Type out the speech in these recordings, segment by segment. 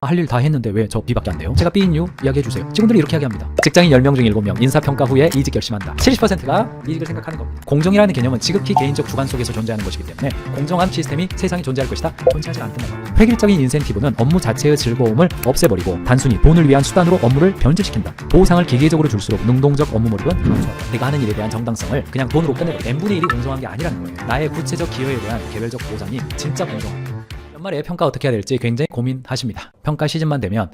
할 일 다 했는데 왜 저 B밖에 안 돼요? 제가 B인 이유 이야기해주세요. 직원들이 이렇게 이야기합니다. 직장인 10명 중 7명 인사평가 후에 이직 결심한다. 70%가 이직을 생각하는 겁니다. 공정이라는 개념은 지극히 개인적 주관 속에서 존재하는 것이기 때문에 공정한 시스템이 세상에 존재할 것이다. 존재하지 않는다. 획일적인 인센티브는 업무 자체의 즐거움을 없애버리고 단순히 돈을 위한 수단으로 업무를 변질시킨다. 보상을 기계적으로 줄수록 능동적 업무 몰입은 감소한다. 내가 하는 일에 대한 정당성을 그냥 돈으로 끝내버려. n분의 1이 공정한 게 아니라는 거예요. 나의 구체적 기여에 대한 개별적 보상이 진짜 공정합니다. 연말에 평가 어떻게 해야 될지 굉장히 고민하십니다. 평가 시즌만 되면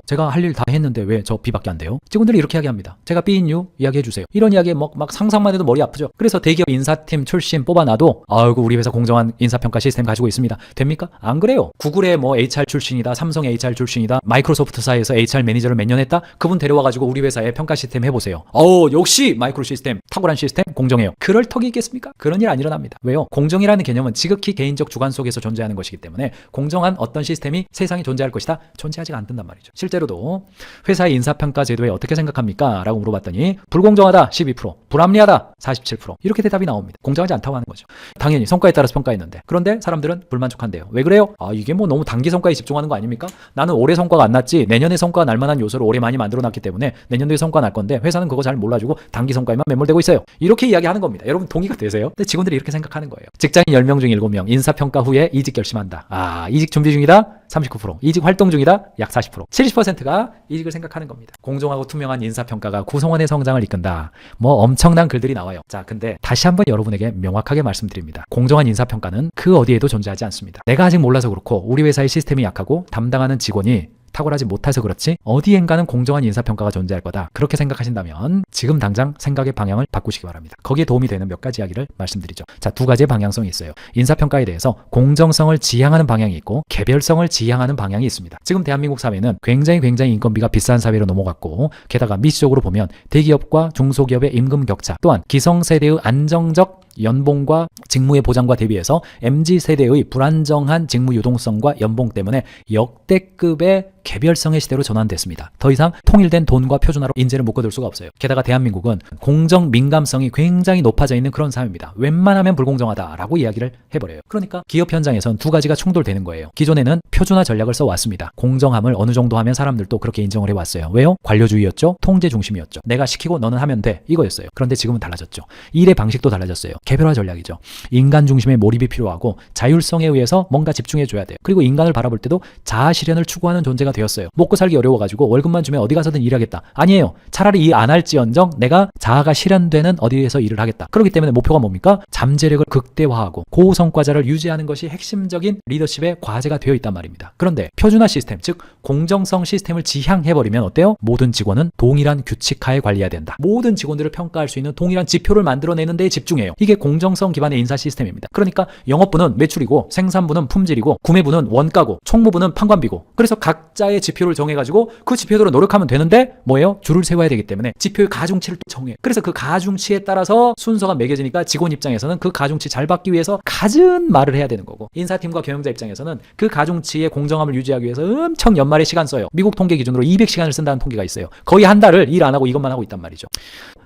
제가 할 일 다 했는데 왜 저 B밖에 안 돼요? 직원들이 이렇게 이야기합니다. 제가 B인 이유 이야기해주세요. 이런 이야기에 막 상상만 해도 머리 아프죠. 그래서 대기업 인사팀 출신 뽑아놔도 아이고 우리 회사 공정한 인사평가 시스템 가지고 있습니다. 됩니까? 안 그래요. 구글의 HR 출신이다, 삼성 HR 출신이다, 마이크로소프트사에서 HR 매니저를 몇 년 했다, 그분 데려와가지고 우리 회사의 평가 시스템 해보세요. 역시 마이크로 시스템, 탁월한 시스템, 공정해요. 그럴 턱이 있겠습니까? 그런 일 안 일어납니다. 왜요? 공정이라는 개념은 지극히 개인적 주관 속에서 존재하는 것이기 때문에 공정한 어떤 시스템이 세상에 존재할 것이다. 존재하지 않는단 말이죠. 실제로도 회사의 인사평가 제도에 어떻게 생각합니까? 라고 물어봤더니 불공정하다 12%, 불합리하다 47%, 이렇게 대답이 나옵니다. 공정하지 않다고 하는 거죠. 당연히 성과에 따라서 평가했는데, 그런데 사람들은 불만족한대요. 왜 그래요? 이게 너무 단기 성과에 집중하는 거 아닙니까? 나는 올해 성과가 안 났지 내년에 성과가 날 만한 요소를 올해 많이 만들어놨기 때문에 내년도에 성과 날 건데 회사는 그거 잘 몰라주고 단기 성과에만 매몰되고 있어요. 이렇게 이야기하는 겁니다. 여러분 동의가 되세요? 근데 직원들이 이렇게 생각하는 거예요. 직장인 10명 중 7명 인사평가 후에 이직 결심한다. 이직 준비 중이다 39%, 이직 활동 중이다 약 40%, 70%가 이직을 생각하는 겁니다. 공정하고 투명한 인사평가가 구성원의 성장을 이끈다. 엄청난 글들이 나와요. 자, 근데 다시 한번 여러분에게 명확하게 말씀드립니다. 공정한 인사평가는 그 어디에도 존재하지 않습니다. 내가 아직 몰라서 그렇고 우리 회사의 시스템이 약하고 담당하는 직원이 탁월하지 못해서 그렇지 어디엔가는 공정한 인사평가가 존재할 거다. 그렇게 생각하신다면 지금 당장 생각의 방향을 바꾸시기 바랍니다. 거기에 도움이 되는 몇 가지 이야기를 말씀드리죠. 자, 두 가지의 방향성이 있어요. 인사평가에 대해서 공정성을 지향하는 방향이 있고 개별성을 지향하는 방향이 있습니다. 지금 대한민국 사회는 굉장히 인건비가 비싼 사회로 넘어갔고, 게다가 미시적으로 보면 대기업과 중소기업의 임금 격차, 또한 기성세대의 안정적 연봉과 직무의 보장과 대비해서 MZ세대의 불안정한 직무 유동성과 연봉 때문에 역대급의 개별성의 시대로 전환됐습니다. 더 이상 통일된 돈과 표준화로 인재를 묶어둘 수가 없어요. 게다가 대한민국은 공정 민감성이 굉장히 높아져 있는 그런 사회입니다. 웬만하면 불공정하다라고 이야기를 해버려요. 그러니까 기업 현장에선 두 가지가 충돌되는 거예요. 기존에는 표준화 전략을 써왔습니다. 공정함을 어느 정도 하면 사람들도 그렇게 인정을 해왔어요. 왜요? 관료주의였죠. 통제 중심이었죠. 내가 시키고 너는 하면 돼. 이거였어요. 그런데 지금은 달라졌죠. 일의 방식도 달라졌어요. 개별화 전략이죠. 인간 중심의 몰입이 필요하고 자율성에 의해서 뭔가 집중해줘야 돼요. 그리고 인간을 바라볼 때도 자아 실현을 추구하는 존재가 되었어요. 먹고 살기 어려워가지고 월급만 주면 어디 가서든 일하겠다. 아니에요. 차라리 일 안 할지언정 내가 자아가 실현되는 어디에서 일을 하겠다. 그렇기 때문에 목표가 뭡니까? 잠재력을 극대화하고 고성과자를 유지하는 것이 핵심적인 리더십의 과제가 되어 있단 말입니다. 그런데 표준화 시스템, 즉 공정성 시스템을 지향해버리면 어때요? 모든 직원은 동일한 규칙하에 관리해야 된다. 모든 직원들을 평가할 수 있는 동일한 지표를 만들어내는 데에 집중해요. 이게 공정성 기반의 인사 시스템입니다. 그러니까 영업부는 매출이고, 생산부는 품질이고, 구매부는 원가고, 총무부는 판관비고, 그래서 각자의 지표를 정해가지고 그 지표대로 노력하면 되는데 뭐예요? 줄을 세워야 되기 때문에 지표의 가중치를 또 정해요. 그래서 그 가중치에 따라서 순서가 매겨지니까 직원 입장에서는 그 가중치 잘 받기 위해서 갖은 말을 해야 되는 거고, 인사팀과 경영자 입장에서는 그 가중치의 공정함을 유지하기 위해서 엄청 연말에 시간 써요. 미국 통계 기준으로 200시간을 쓴다는 통계가 있어요. 거의 한 달을 일 안 하고 이것만 하고 있단 말이죠.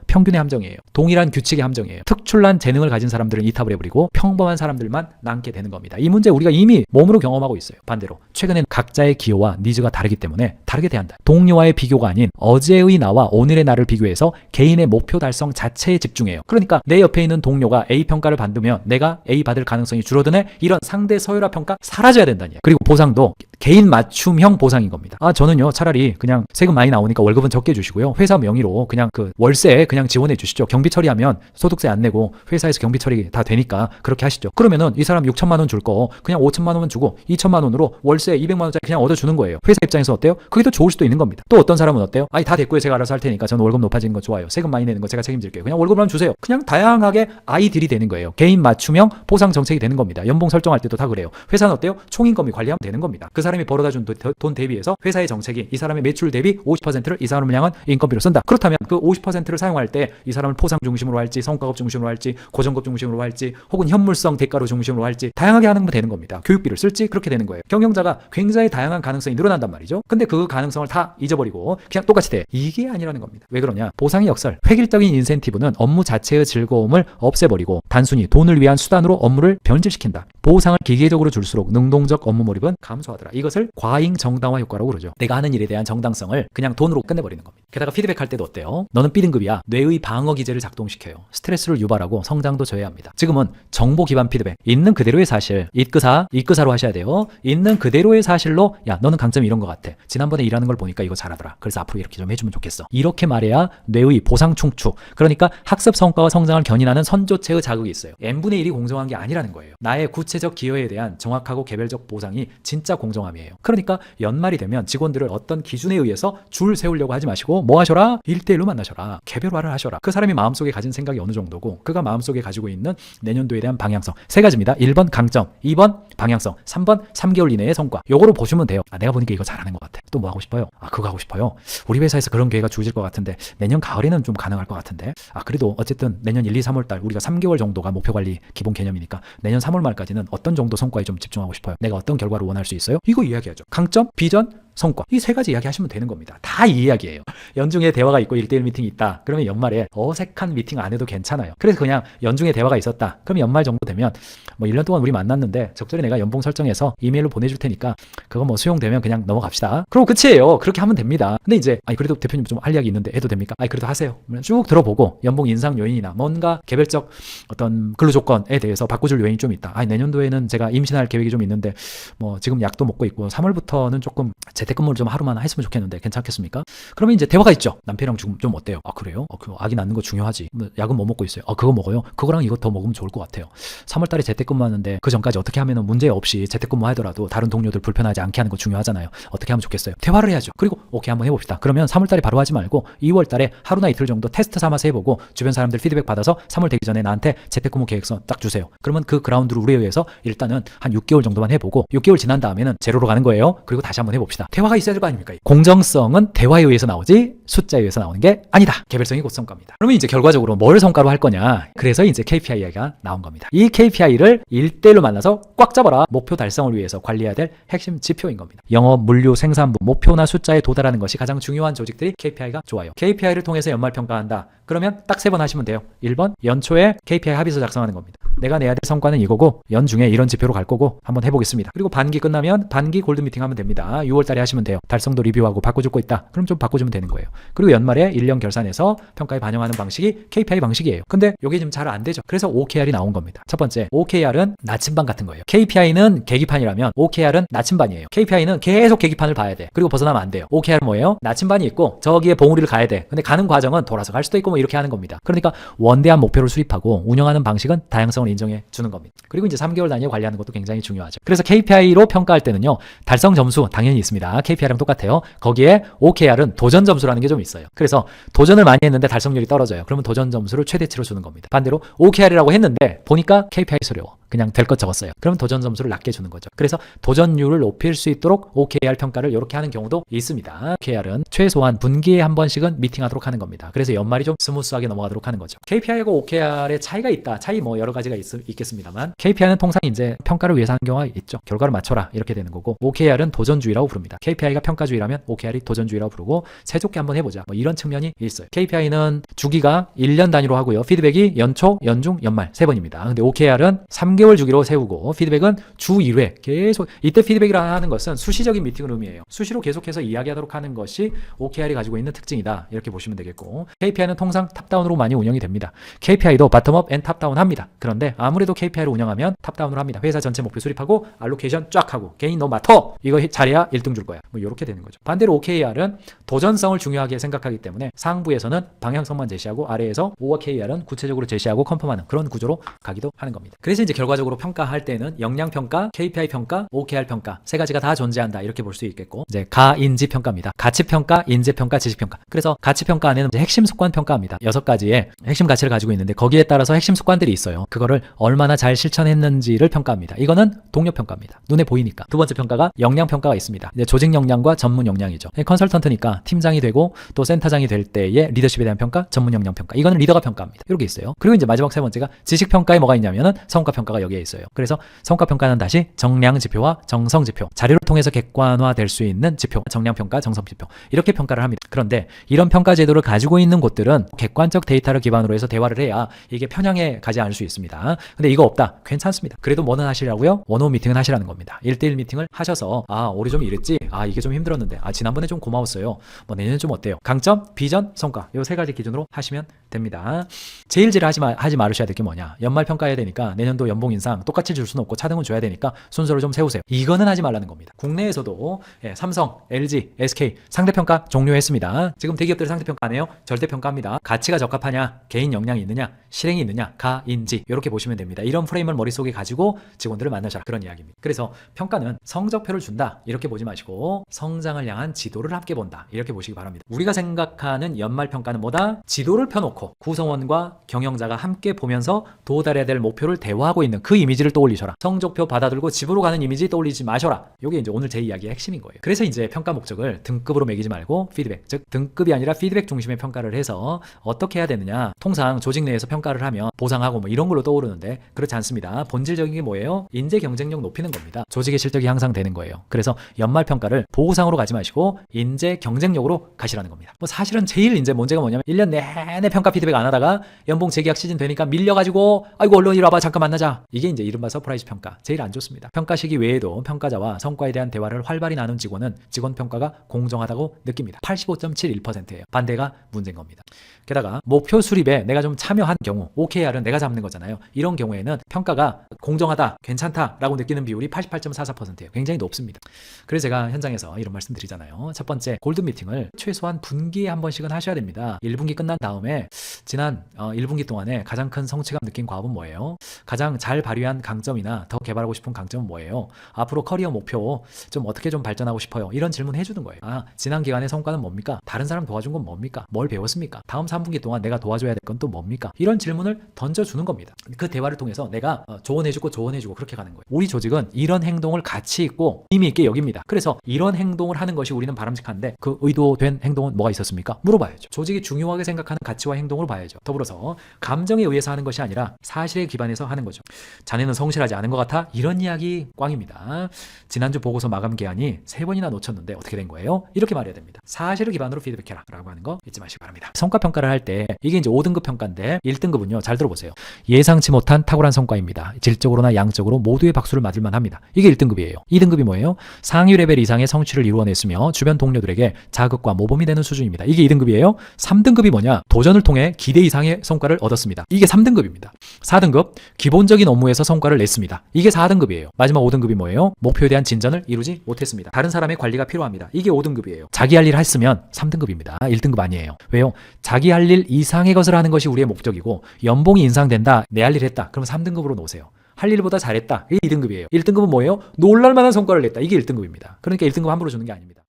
평균의 함정이에요. 동일한 규칙의 함정이에요. 특출난 재능을 가진 사람들은 이탑을 해버리고 평범한 사람들만 남게 되는 겁니다. 이 문제 우리가 이미 몸으로 경험하고 있어요. 반대로 최근엔 각자의 기호와 니즈가 다르기 때문에 다르게 대한다. 동료와의 비교가 아닌 어제의 나와 오늘의 나를 비교해서 개인의 목표 달성 자체에 집중해요. 그러니까 내 옆에 있는 동료가 A 평가를 받으면 내가 A 받을 가능성이 줄어드네. 이런 상대 서열화 평가 사라져야 된다니. 그리고 보상도 개인 맞춤형 보상인 겁니다. 저는요 차라리 그냥 세금 많이 나오니까 월급은 적게 주시고요. 회사 명의로 그냥 그 월세 그냥 지원해 주시죠. 경비 처리하면 소득세 안 내고 회사에서 경비 처리 다 되니까 그렇게 하시죠. 그러면은 이 사람 6천만 원 줄 거 그냥 5천만 원만 주고 2천만 원으로 월세 200만 원짜리 그냥 얻어주는 거예요. 회사 입장에서 어때요? 그게 더 좋을 수도 있는 겁니다. 또 어떤 사람은 어때요? 다 됐고요. 제가 알아서 할 테니까 저는 월급 높아지는 거 좋아요. 세금 많이 내는 거 제가 책임질게요. 그냥 월급만 주세요. 그냥 다양하게 아이들이 되는 거예요. 개인 맞춤형 보상 정책이 되는 겁니다. 연봉 설정할 때도 다 그래요. 회사는 어때요? 총인건비 관리하면 되는 겁니다. 그 사람이 벌어다 준 돈 대비해서 회사의 정책이 이 사람의 매출 대비 50%를 이 사람을 향한 인건비로 쓴다. 그렇다면 그 50%를 사용할 때 이 사람을 포상 중심으로 할지, 성과급 중심으로 할지, 고정급 중심으로 할지, 혹은 현물성 대가로 중심으로 할지 다양하게 하는 건 되는 겁니다. 교육비를 쓸지 그렇게 되는 거예요. 경영자가 굉장히 다양한 가능성이 늘어난단 말이죠. 근데 그 가능성을 다 잊어버리고 그냥 똑같이 돼. 이게 아니라는 겁니다. 왜 그러냐? 보상의 역설, 획일적인 인센티브는 업무 자체의 즐거움을 없애버리고 단순히 돈을 위한 수단으로 업무를 변질시킨다. 보상을 기계적으로 줄수록 능동적 업무 몰입은 감소하더라. 이것을 과잉 정당화 효과라고 그러죠. 내가 하는 일에 대한 정당성을 그냥 돈으로 끝내버리는 겁니다. 게다가 피드백할 때도 어때요? 너는 B등급이야. 뇌의 방어 기제를 작동시켜요. 스트레스를 유발하고 성장도 저해합니다. 지금은 정보 기반 피드백, 있는 그대로의 사실, 이끄사로 하셔야 돼요. 있는 그대로의 사실로 야 너는 강점이 이런 것 같아. 지난번에 일하는 걸 보니까 이거 잘하더라. 그래서 앞으로 이렇게 좀 해주면 좋겠어. 이렇게 말해야 뇌의 보상 충축, 그러니까 학습 성과와 성장을 견인하는 선조체의 자극이 있어요. n분의 1이 공정한 게 아니라는 거예요. 나의 구체적 기여에 대한 정확하고 개별적 보상이 진짜 공정함이에요. 그러니까 연말이 되면 직원들을 어떤 기준에 의해서 줄 세우려고 하지 마시고 뭐 하셔라? 1대1로 만나셔라. 개별화를 하셔라. 그 사람이 마음속에 가진 생각이 어느 정도고 그가 마음속에 가지고 있는 내년도에 대한 방향성 3가지입니다. 1번 강점, 2번 방향성, 3번 3개월 이내의 성과. 요거로 보시면 돼요. 내가 보니까 이거 잘하는 것 같아. 또 뭐 하고 싶어요? 그거 하고 싶어요. 우리 회사에서 그런 기회가 주어질 것 같은데 내년 가을에는 좀 가능할 것 같은데 그래도 어쨌든 내년 1, 2, 3월 달 우리가 3개월 정도가 목표 관리 기본 개념이니까 내년 3월 말까지는 어떤 정도 성과에 좀 집중하고 싶어요. 내가 어떤 결과를 원할 수 있어요? 이거 이야기하죠. 강점, 비전, 성과. 이 3가지 이야기하시면 되는 겁니다. 다 이 이야기예요. 연중에 대화가 있고 1대1 미팅이 있다. 그러면 연말에 어색한 미팅 안 해도 괜찮아요. 그래서 그냥 연중에 대화가 있었다. 그럼 연말 정도 되면 뭐 1년 동안 우리 만났는데 적절히 내가 연봉 설정해서 이메일로 보내줄 테니까 그거 뭐 수용되면 그냥 넘어갑시다. 그럼 끝이에요. 그렇게 하면 됩니다. 근데 이제 그래도 대표님 좀 할 이야기 있는데 해도 됩니까? 그래도 하세요. 쭉 들어보고 연봉 인상 요인이나 뭔가 개별적 어떤 근로 조건에 대해서 바꿔줄 요인이 좀 있다. 내년도에는 제가 임신할 계획이 좀 있는데 뭐 지금 약도 먹고 있고 3월부터는 조금 재택근무를 좀 하루만 했으면 좋겠는데 괜찮겠습니까? 그러면 이제 대화가 있죠. 남편이랑 좀 어때요? 그래요? 그 아기 낳는 거 중요하지. 약은 뭐 먹고 있어요? 그거 먹어요? 그거랑 이거 더 먹으면 좋을 것 같아요. 3월달에 재택근무하는데 그 전까지 어떻게 하면 문제 없이 재택근무 하더라도 다른 동료들 불편하지 않게 하는 거 중요하잖아요. 어떻게 하면 좋겠어요? 대화를 해야죠. 그리고 오케이 한번 해봅시다. 그러면 3월달에 바로 하지 말고 2월달에 하루나 이틀 정도 테스트 삼아서 해보고 주변 사람들 피드백 받아서 3월 되기 전에 나한테 재택근무 계획서 딱 주세요. 그러면 그 그라운드를 우리에 의해서 일단은 한 6개월 정도만 해보고 6개월 지난 다음에는 제로로 가는 거예요. 그리고 다시 한번 해봅시다. 대화가 있어야 될 거 아닙니까? 공정성은 대화에 의해서 나오지 숫자에 의해서 나오는 게 아니다. 개별성이 곧 성과입니다. 그러면 이제 결과적으로 뭘 성과로 할 거냐? 그래서 이제 KPI가 나온 겁니다. 이 KPI를 1대1로 만나서 꽉 잡아라. 목표 달성을 위해서 관리해야 될 핵심 지표인 겁니다. 영업, 물류, 생산부, 목표나 숫자에 도달하는 것이 가장 중요한 조직들이 KPI가 좋아요. KPI를 통해서 연말 평가한다. 그러면 딱 3번 하시면 돼요. 1번 연초에 KPI 합의서 작성하는 겁니다. 내가 내야 될 성과는 이거고 연중에 이런 지표로 갈 거고 한번 해보겠습니다. 그리고 반기 끝나면 반기 골드 미팅 하면 됩니다. 6월달에 하시면 돼요. 달성도 리뷰하고 바꿔줄 거 있다. 그럼 좀 바꿔주면 되는 거예요. 그리고 연말에 1년 결산해서 평가에 반영하는 방식이 KPI 방식이에요. 근데 이게 지금 잘 안 되죠. 그래서 OKR이 나온 겁니다. 첫 번째, OKR은 나침반 같은 거예요. KPI는 계기판이라면 OKR은 나침반이에요. KPI는 계속 계기판을 봐야 돼. 그리고 벗어나면 안 돼요. OKR은 뭐예요? 나침반이 있고 저기에 봉우리를 가야 돼. 근데 가는 과정은 돌아서 갈 수도 있고 뭐 이렇게 하는 겁니다. 그러니까 원대한 목표를 수립하고 운영하는 방식은 다양성을 인정해 주는 겁니다. 그리고 이제 3개월 단위에 관리하는 것도 굉장히 중요하죠. 그래서 KPI로 평가할 때는요. 달성 점수 당연히 있습니다. KPI랑 똑같아요. 거기에 OKR은 도전 점수라는 게 좀 있어요. 그래서 도전을 많이 했는데 달성률이 떨어져요. 그러면 도전 점수를 최대치로 주는 겁니다. 반대로 OKR이라고 했는데 보니까 KPI 소려워. 그냥 될 것 적었어요. 그럼 도전 점수를 낮게 주는 거죠. 그래서 도전율을 높일 수 있도록 OKR 평가를 이렇게 하는 경우도 있습니다. OKR은 최소한 분기에 한 번씩은 미팅하도록 하는 겁니다. 그래서 연말이 좀 스무스하게 넘어가도록 하는 거죠. KPI하고 OKR의 차이가 있다. 차이 뭐 여러 가지가 있겠습니다만 KPI는 통상 이제 평가를 위해서 하는 경우가 있죠. 결과를 맞춰라 이렇게 되는 거고 OKR은 도전주의라고 부릅니다. KPI가 평가주의라면 OKR이 도전주의라고 부르고 새롭게 한번 해보자. 뭐 이런 측면이 있어요. KPI는 주기가 1년 단위로 하고요. 피드백이 연초, 연중, 연말 3번입니다. 근데 OKR은 3개월 주기로 세우고 피드백은 주 1회 계속 이때 피드백이라 하는 것은 수시적인 미팅을 의미해요. 수시로 계속해서 이야기하도록 하는 것이 OKR이 가지고 있는 특징이다. 이렇게 보시면 되겠고 KPI는 통상 탑다운으로 많이 운영이 됩니다. KPI도 바텀업 앤 탑다운 합니다. 그런데 아무래도 KPI를 운영하면 탑다운으로 합니다. 회사 전체 목표 수립하고 알로케이션 쫙 하고 개인 너 맡어 이거 잘해야 1등 줄 거야. 뭐 이렇게 되는 거죠. 반대로 OKR은 도전성을 중요하게 생각하기 때문에 상부에서는 방향성만 제시하고 아래에서 OKR은 구체적으로 제시하고 컨펌하는 그런 구조로 가기도 하는 겁니다. 그래서 이제 결과적으로 평가할 때는 역량평가, KPI 평가, OKR 평가 3가지가 다 존재한다 이렇게 볼 수 있겠고 이제 가인지 평가입니다. 가치평가, 인재평가, 지식평가. 그래서 가치평가 안에는 이제 핵심 습관 평가입니다. 6가지의 핵심 가치를 가지고 있는데 거기에 따라서 핵심 습관들이 있어요. 그거를 얼마나 잘 실천했는지를 평가합니다. 이거는 동료 평가입니다. 눈에 보이니까. 두 번째 평가가 역량 평가가 있습니다. 이제 조직 역량과 전문 역량이죠. 컨설턴트니까 팀장이 되고 또 센터장이 될 때의 리더십에 대한 평가, 전문 역량 평가. 이거는 리더가 평가합니다. 이렇게 있어요. 그리고 이제 마지막 3번째가 지식 평가에 뭐가 있냐면은 성과 평가가 순서가 여기에 있어요. 그래서 성과평가는 다시 정량지표와 정성지표, 자료를 통해서 객관화될 수 있는 지표, 정량평가, 정성지표 이렇게 평가를 합니다. 그런데 이런 평가 제도를 가지고 있는 곳들은 객관적 데이터를 기반으로 해서 대화를 해야 이게 편향에 가지 않을 수 있습니다. 근데 이거 없다. 괜찮습니다. 그래도 뭐는 하시라고요? 원오원 미팅은 하시라는 겁니다. 1대1 미팅을 하셔서 올해 좀 이랬지? 이게 좀 힘들었는데 지난번에 좀 고마웠어요. 뭐 내년은 좀 어때요? 강점, 비전, 성과 요 세 가지 기준으로 하시면 됩니다. 제일질 하지 말으셔야 될 게 뭐냐? 연말 평가해야 되니까 내년도 연봉 인상 똑같이 줄 수는 없고 차등은 줘야 되니까 순서를 좀 세우세요. 이거는 하지 말라는 겁니다. 국내에서도 삼성, LG, SK 상대평가 종료했습니다. 지금 대기업들 상대평가 안 해요? 절대평가합니다. 가치가 적합하냐? 개인 역량이 있느냐? 실행이 있느냐? 가인지 이렇게 보시면 됩니다. 이런 프레임을 머릿속에 가지고 직원들을 만나셔라 그런 이야기입니다. 그래서 평가는 성적표를 준다 이렇게 보지 마시고 성장을 향한 지도를 함께 본다 이렇게 보시기 바랍니다. 우리가 생각하는 연말 평가는 뭐다? 지도를 펴놓고 구성원과 경영자가 함께 보면서 도달해야 될 목표를 대화하고 있는 그 이미지를 떠올리셔라. 성적표 받아들고 집으로 가는 이미지 떠올리지 마셔라. 이게 이제 오늘 제 이야기의 핵심인 거예요. 그래서 이제 평가 목적을 등급으로 매기지 말고 피드백, 즉 등급이 아니라 피드백 중심의 평가를 해서 어떻게 해야 되느냐. 통상 조직 내에서 평가를 하면 보상하고 뭐 이런 걸로 떠오르는데 그렇지 않습니다. 본질적인 게 뭐예요? 인재 경쟁력 높이는 겁니다. 조직의 실적이 향상되는 거예요. 그래서 연말 평가를 보상으로 가지 마시고 인재 경쟁력으로 가시라는 겁니다. 뭐 사실은 제일 이제 문제가 뭐냐면 1년 내내 평가 피드백 안 하다가 연봉 재계약 시즌 되니까 밀려가지고 아이고 얼른 이리 와봐 잠깐 만나자. 이게 이제 이른바 서프라이즈 평가. 제일 안 좋습니다. 평가 시기 외에도 평가자와 성과에 대한 대화를 활발히 나눈 직원은 직원 평가가 공정하다고 느낍니다. 85.71%예요. 반대가 문제인 겁니다. 게다가 목표 수립에 내가 좀 참여한 경우 OKR은 내가 잡는 거잖아요. 이런 경우에는 평가가 공정하다, 괜찮다라고 느끼는 비율이 88.44%예요. 굉장히 높습니다. 그래서 제가 현장에서 이런 말씀 드리잖아요. 첫 번째 골든 미팅을 최소한 분기에 한 번씩은 하셔야 됩니다. 1분기 끝난 다음에 지난 1분기 동안에 가장 큰 성취감 느낀 과업은 뭐예요? 가장 잘 발휘한 강점이나 더 개발하고 싶은 강점은 뭐예요? 앞으로 커리어 목표 좀 어떻게 좀 발전하고 싶어요? 이런 질문 해주는 거예요. 지난 기간의 성과는 뭡니까? 다른 사람 도와준 건 뭡니까? 뭘 배웠습니까? 다음 3분기 동안 내가 도와줘야 될 건 또 뭡니까? 이런 질문을 던져주는 겁니다. 그 대화를 통해서 내가 조언해주고 그렇게 가는 거예요. 우리 조직은 이런 행동을 가치 있고 의미 있게 여깁니다. 그래서 이런 행동을 하는 것이 우리는 바람직한데 그 의도된 행동은 뭐가 있었습니까? 물어봐야죠. 조직이 중요하게 생각하는 가치와 행동을 봐야죠. 더불어서 감정에 의해서 하는 것이 아니라 사실에 기반해서 하는 거죠. 자네는 성실하지 않은 것 같아? 이런 이야기 꽝입니다. 지난주 보고서 마감 기한이 3번이나 놓쳤는데 어떻게 된 거예요? 이렇게 말해야 됩니다. 사실을 기반으로 피드백해라 라고 하는 거 잊지 마시기 바랍니다. 성과평가를 할 때 이게 이제 5등급 평가인데 1등급은요 잘 들어보세요. 예상치 못한 탁월한 성과입니다. 질적으로나 양적으로 모두의 박수를 맞을 만합니다. 이게 1등급이에요. 2등급이 뭐예요? 상위 레벨 이상의 성취를 이루어냈으며 주변 동료들에게 자극과 모범이 되는 수준입니다. 이게 2등급이에요. 3등급이 뭐냐? 도전을 통해 기대 이상의 성과를 얻었습니다. 이게 3등급입니다. 4등급 기본적인 업무에서 성과를 냈습니다. 이게 4등급이에요. 마지막 5등급이 뭐예요? 목표에 대한 진전을 이루지 못했습니다. 다른 사람의 관리가 필요합니다. 이게 5등급이에요. 자기 할 일 했으면 3등급입니다. 1등급 아니에요. 왜요? 자기 할 일 이상의 것을 하는 것이 우리의 목적이고 연봉이 인상된다. 내 할 일 했다. 그럼 3등급으로 놓으세요. 할 일보다 잘했다. 이게 2등급이에요. 1등급은 뭐예요? 놀랄만한 성과를 냈다. 이게 1등급입니다. 그러니까 1등급 함부로 주는 게 아닙니다.